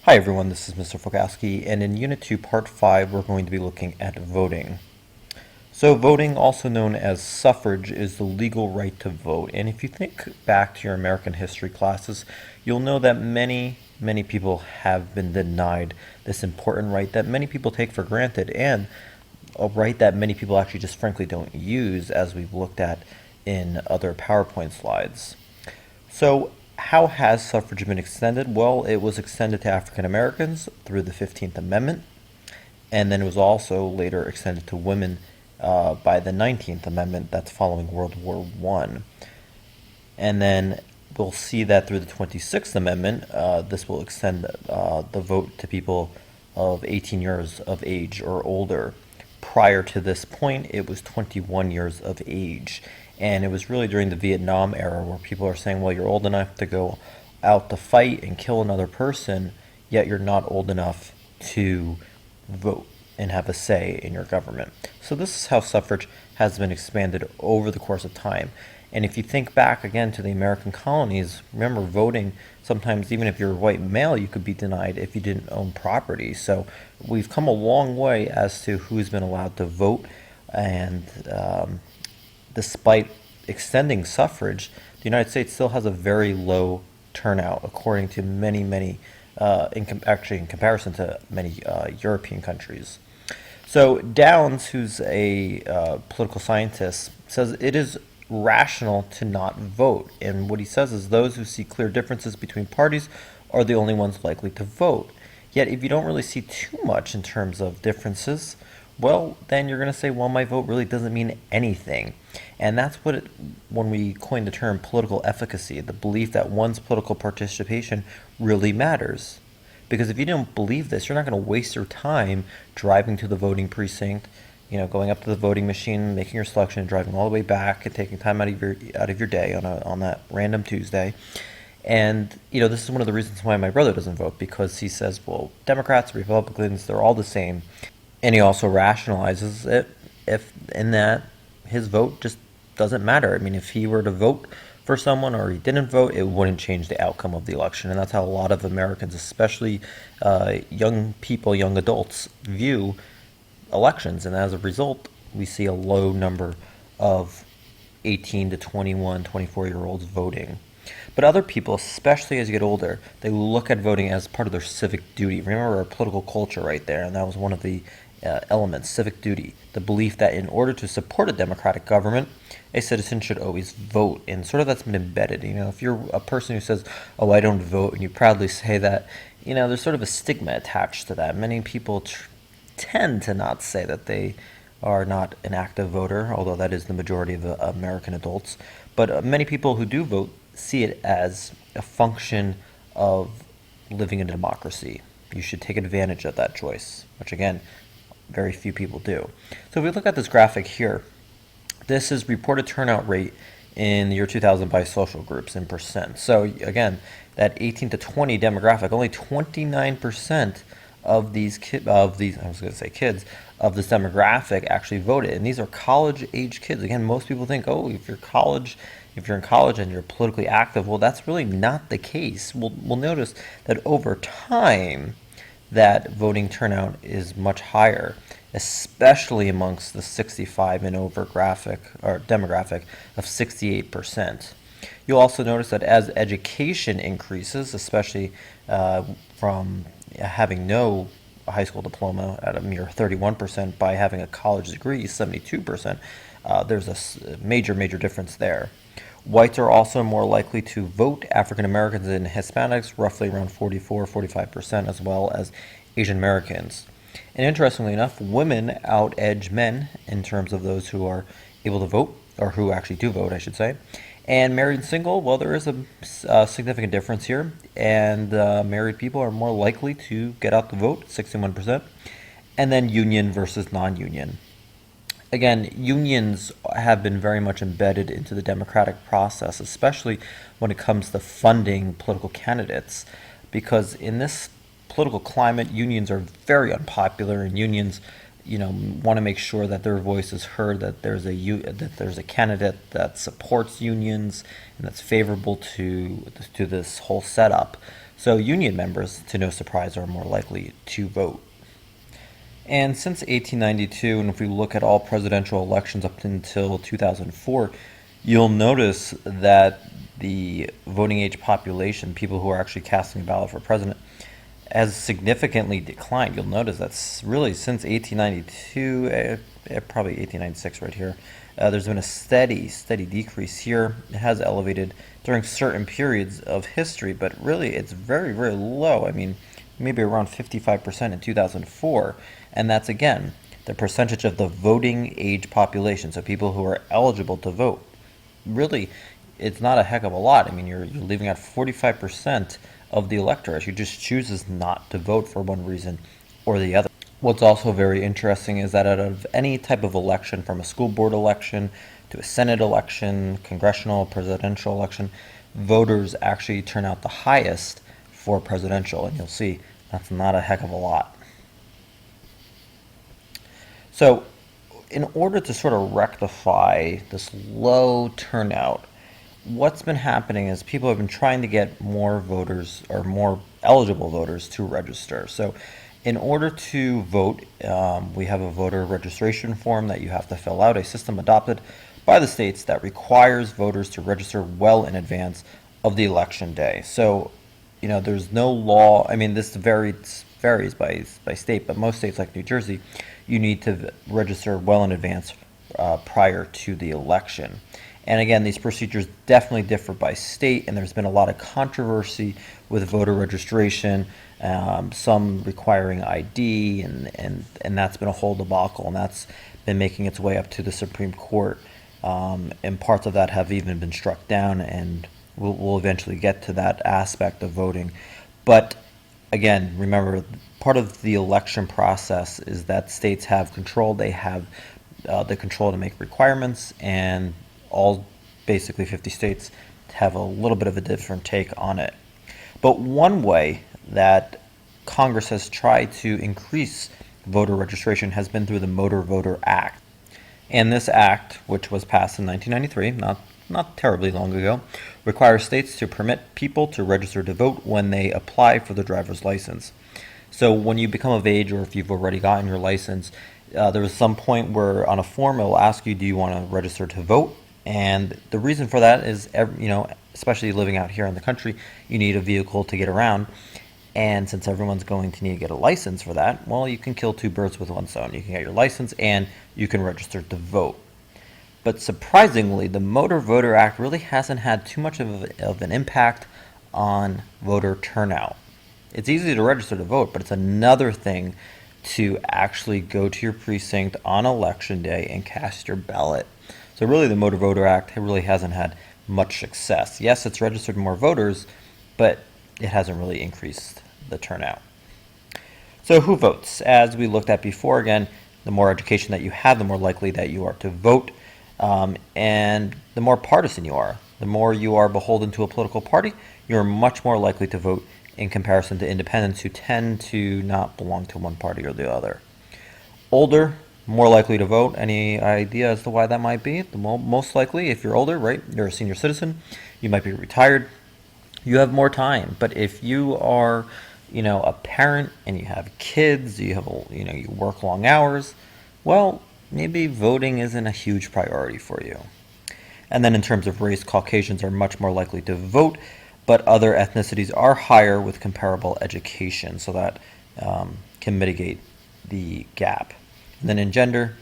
Hi everyone, this is Mr. Fogowski, and in Unit 2, Part 5, we're going to be looking at voting. So voting, also known as suffrage, is the legal right to vote. And if you think back to your American history classes, you'll know that many people have been denied this important right that many people take for granted, and a right that many people actually just frankly don't use, as we've looked at in other PowerPoint slides. So, how has suffrage been extended? Well, it was extended to African Americans through the 15th Amendment, and then it was also later extended to women by the 19th Amendment, that's following World War I. And then we'll see that through the 26th Amendment, this will extend the vote to people of 18 years of age or older. Prior to this point, it was 21 years of age. And it was really during the Vietnam era where people are saying, well, you're old enough to go out to fight and kill another person, yet you're not old enough to vote and have a say in your government. So this is how suffrage has been expanded over the course of time. And if you think back again to the American colonies, remember voting, sometimes even if you're a white male, you could be denied if you didn't own property. So we've come a long way as to who's been allowed to vote. And despite extending suffrage, the United States still has a very low turnout, according to many, actually in comparison to many European countries. So Downs, who's a political scientist, says it is rational to not vote. And what he says is those who see clear differences between parties are the only ones likely to vote. Yet if you don't really see too much in terms of differences, well, then you're going to say, well, my vote really doesn't mean anything. And that's when we coined the term political efficacy, the belief that one's political participation really matters. Because if you don't believe this, you're not going to waste your time driving to the voting precinct, going up to the voting machine, making your selection, and driving all the way back, and taking time out of your day on that random Tuesday. And this is one of the reasons why my brother doesn't vote, because he says, well, Democrats, Republicans, they're all the same. And he also rationalizes it if in that his vote just doesn't matter. I mean, if he were to vote for someone or he didn't vote, it wouldn't change the outcome of the election. And that's how a lot of Americans, especially young people, young adults, view elections. And as a result, we see a low number of 18 to 21, 24-year-olds voting. But other people, especially as you get older, they look at voting as part of their civic duty. Remember our political culture right there, and that was one of the elements, civic duty, the belief that in order to support a democratic government, a citizen should always vote. And sort of that's been embedded. If you're a person who says, oh, I don't vote, and you proudly say that, there's sort of a stigma attached to that. Many people tend to not say that they are not an active voter, although that is the majority of American adults. But many people who do vote see it as a function of living in a democracy. You should take advantage of that choice, which again, very few people do. So if we look at this graphic here, this is reported turnout rate in the year 2000 by social groups in percent. So again, that 18 to 20 demographic, only 29% of these kids of this demographic actually voted, and these are college-age kids. Again, most people think, oh, if you're in college and you're politically active, well, that's really not the case. We'll notice that over time, that voting turnout is much higher, especially amongst the 65 and over demographic of 68%. You'll also notice that as education increases, especially from having no high school diploma at a mere 31%, by having a college degree, 72%, there's a major difference there. Whites are also more likely to vote. African Americans and Hispanics, roughly around 44-45%, as well as Asian Americans. And interestingly enough, women out-edge men in terms of those who are able to vote, or who actually do vote, I should say. And married and single, well, there is a significant difference here. And married people are more likely to get out the vote, 61%. And then union versus non-union. Again, unions have been very much embedded into the democratic process, especially when it comes to funding political candidates, because in this political climate, unions are very unpopular, and unions, want to make sure that their voice is heard, that there's a candidate that supports unions and that's favorable to this whole setup. So union members, to no surprise, are more likely to vote. And since 1892, and if we look at all presidential elections up until 2004, you'll notice that the voting age population, people who are actually casting a ballot for president, has significantly declined. You'll notice that's really since 1892, probably 1896 right here. There's been a steady decrease here. It has elevated during certain periods of history, but really it's very, very low. I mean, maybe around 55% in 2004. And that's, again, the percentage of the voting age population, so people who are eligible to vote. Really, it's not a heck of a lot. I mean, you're leaving out 45% of the electorate who just chooses not to vote for one reason or the other. What's also very interesting is that out of any type of election, from a school board election to a Senate election, congressional, presidential election, voters actually turn out the highest for presidential, and you'll see that's not a heck of a lot. So in order to sort of rectify this low turnout, what's been happening is people have been trying to get more voters or more eligible voters to register. So in order to vote, we have a voter registration form that you have to fill out, a system adopted by the states that requires voters to register well in advance of the election day. So, there's no law. I mean, this varies by state, but most states like New Jersey, you need to register well in advance prior to the election. And again, these procedures definitely differ by state, and there's been a lot of controversy with voter registration, some requiring ID, and that's been a whole debacle, and that's been making its way up to the Supreme Court. And parts of that have even been struck down, and we'll eventually get to that aspect of voting. But again, remember, part of the election process is that states have control. They have the control to make requirements, and all basically 50 states have a little bit of a different take on it. But one way that Congress has tried to increase voter registration has been through the Motor Voter Act. And this act, which was passed in 1993, not terribly long ago, requires states to permit people to register to vote when they apply for the driver's license. So when you become of age, or if you've already gotten your license, there was some point where on a form it will ask you, do you want to register to vote? And the reason for that is, especially living out here in the country, you need a vehicle to get around. And since everyone's going to need to get a license for that, well, you can kill two birds with one stone. You can get your license and you can register to vote. But surprisingly, the Motor Voter Act really hasn't had too much of an impact on voter turnout. It's easy to register to vote, but it's another thing to actually go to your precinct on election day and cast your ballot. So really, the Motor Voter Act really hasn't had much success. Yes, it's registered more voters, but it hasn't really increased the turnout. So who votes? As we looked at before, again, the more education that you have, the more likely that you are to vote, and the more partisan you are. The more you are beholden to a political party, you're much more likely to vote in comparison to independents who tend to not belong to one party or the other. Older, more likely to vote. Any idea as to why that might be? Most likely, if you're older, right, you're a senior citizen, you might be retired, you have more time. But if you are, a parent and you have kids, you work long hours, well, maybe voting isn't a huge priority for you. And then in terms of race, Caucasians are much more likely to vote, but other ethnicities are higher with comparable education, so that can mitigate the gap. And then in gender,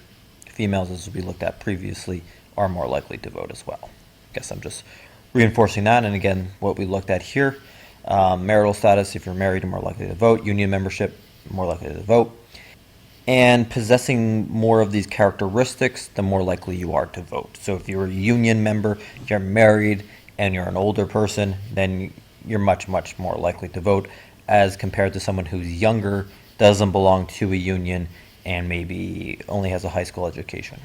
females, as we looked at previously, are more likely to vote as well. I guess I'm just reinforcing that. And again, what we looked at here, marital status, if you're married, you're more likely to vote. Union membership, more likely to vote. And possessing more of these characteristics, the more likely you are to vote. So if you're a union member, you're married, and you're an older person, then you're much, much more likely to vote as compared to someone who's younger, doesn't belong to a union, and maybe only has a high school education.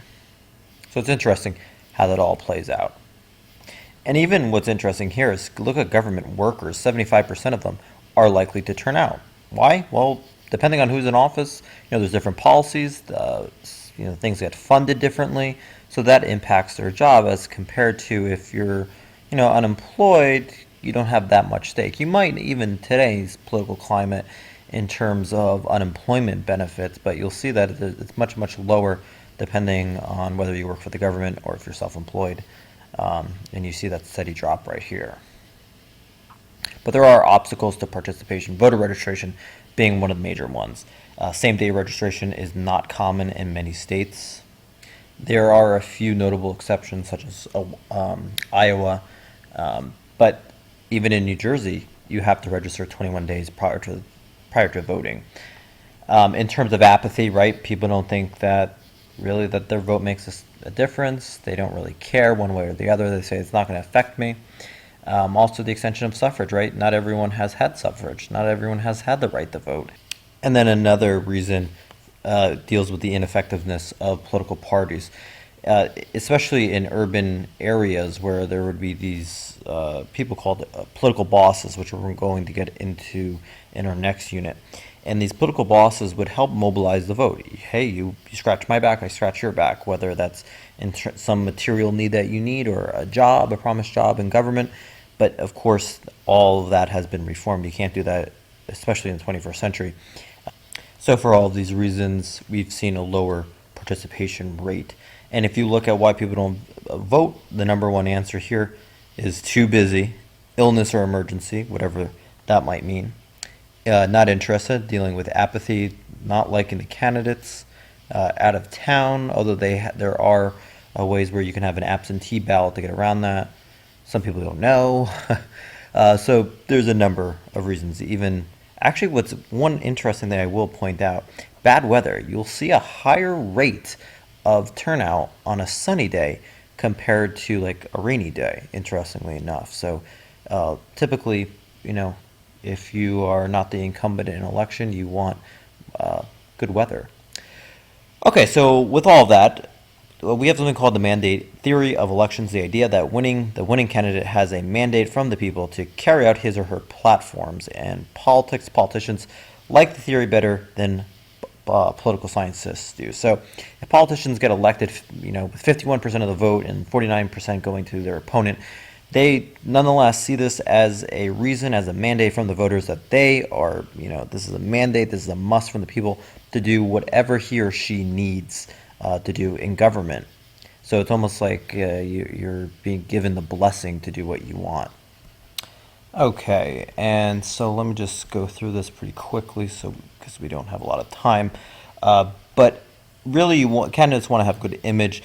So it's interesting how that all plays out. And even what's interesting here is look at government workers. 75% of them are likely to turn out. Why? Well, depending on who's in office, there's different policies, things get funded differently, so that impacts their job as compared to if you're, unemployed, you don't have that much stake. You might even today's political climate in terms of unemployment benefits, but you'll see that it's much, much lower depending on whether you work for the government or if you're self-employed. And you see that steady drop right here. But there are obstacles to participation, voter registration being one of the major ones. Same-day registration is not common in many states. There are a few notable exceptions, such as Iowa, but even in New Jersey, you have to register 21 days prior to voting. In terms of apathy, right? People don't think that really that their vote makes a difference. They don't really care one way or the other. They say it's not going to affect me. Also, the extension of suffrage, right? Not everyone has had suffrage. Not everyone has had the right to vote. And then another reason deals with the ineffectiveness of political parties, especially in urban areas where there would be these people called political bosses, which we're going to get into in our next unit. And these political bosses would help mobilize the vote. Hey, you scratch my back, I scratch your back, whether that's in some material need that you need or a job, a promised job in government. But of course, all of that has been reformed. You can't do that, especially in the 21st century. So for all of these reasons, we've seen a lower participation rate. And if you look at why people don't vote, the number one answer here is too busy, illness or emergency, whatever that might mean. Not interested, dealing with apathy, not liking the candidates, out of town, although there are ways where you can have an absentee ballot to get around that. Some people don't know. So there's a number of reasons. Actually, what's one interesting thing I will point out, bad weather. You'll see a higher rate of turnout on a sunny day compared to like a rainy day, interestingly enough. So typically, if you are not the incumbent in an election, you want good weather. Okay, so with all of that, we have something called the mandate theory of elections, the idea that the winning candidate has a mandate from the people to carry out his or her platforms, and politicians like the theory better than political scientists do. So if politicians get elected, with 51% of the vote and 49% going to their opponent, they nonetheless see this as a reason, as a mandate from the voters that they are, this is a mandate, this is a must from the people to do whatever he or she needs to do in government. So it's almost like you're being given the blessing to do what you want. Okay, and so let me just go through this pretty quickly, because we don't have a lot of time. But really, candidates want to have good image.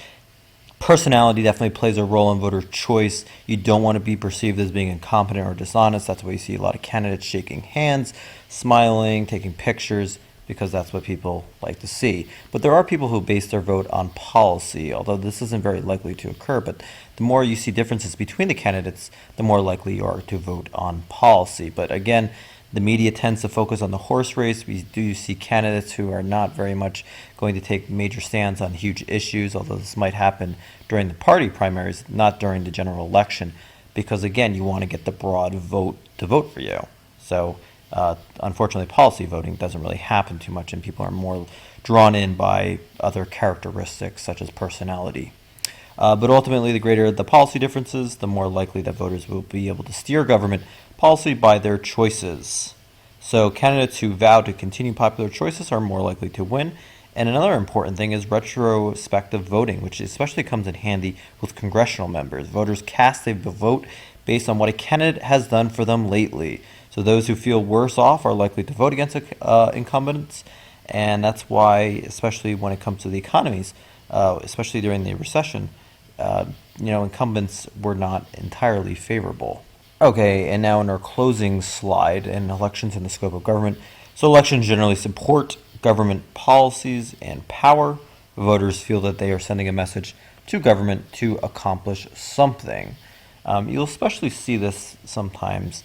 Personality definitely plays a role in voter choice. You don't want to be perceived as being incompetent or dishonest. That's why you see a lot of candidates shaking hands, smiling, taking pictures, because that's what people like to see. But there are people who base their vote on policy, although this isn't very likely to occur. But the more you see differences between the candidates, the more likely you are to vote on policy. But again, the media tends to focus on the horse race. We do see candidates who are not very much going to take major stands on huge issues, although this might happen during the party primaries, not during the general election, because again, you want to get the broad vote to vote for you. So unfortunately, policy voting doesn't really happen too much, and people are more drawn in by other characteristics such as personality. But ultimately, the greater the policy differences, the more likely that voters will be able to steer government policy by their choices. So candidates who vow to continue popular choices are more likely to win. And another important thing is retrospective voting, which especially comes in handy with congressional members. Voters cast a vote based on what a candidate has done for them lately. So those who feel worse off are likely to vote against incumbents. And that's why, especially when it comes to the economies, especially during the recession, incumbents were not entirely favorable. Okay, and now in our closing slide, in elections and the scope of government. So elections generally support government policies and power. Voters feel that they are sending a message to government to accomplish something. You'll especially see this sometimes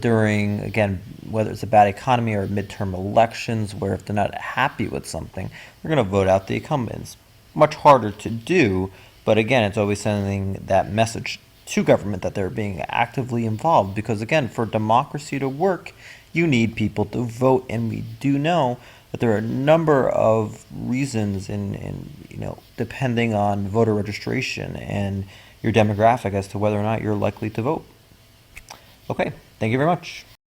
during, again, whether it's a bad economy or midterm elections, where if they're not happy with something, they're going to vote out the incumbents. Much harder to do, but again, it's always sending that message to government that they're being actively involved, because again, for democracy to work, you need people to vote, and we do know that there are a number of reasons depending on voter registration and your demographic as to whether or not you're likely to vote. Okay, thank you very much.